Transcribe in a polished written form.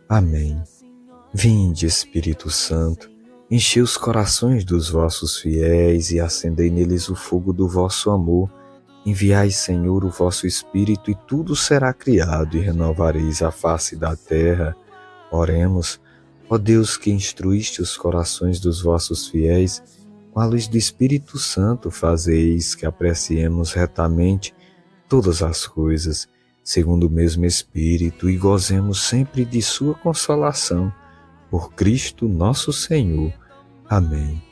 Amém. Vinde, Espírito Santo, enchei os corações dos vossos fiéis e acendei neles o fogo do vosso amor. Enviai, Senhor, o vosso Espírito, e tudo será criado, e renovareis a face da terra. Oremos. Ó Deus, que instruíste os corações dos vossos fiéis, com a luz do Espírito Santo, fazeis que apreciemos retamente todas as coisas, segundo o mesmo Espírito, e gozemos sempre de sua consolação. Por Cristo nosso Senhor. Amém.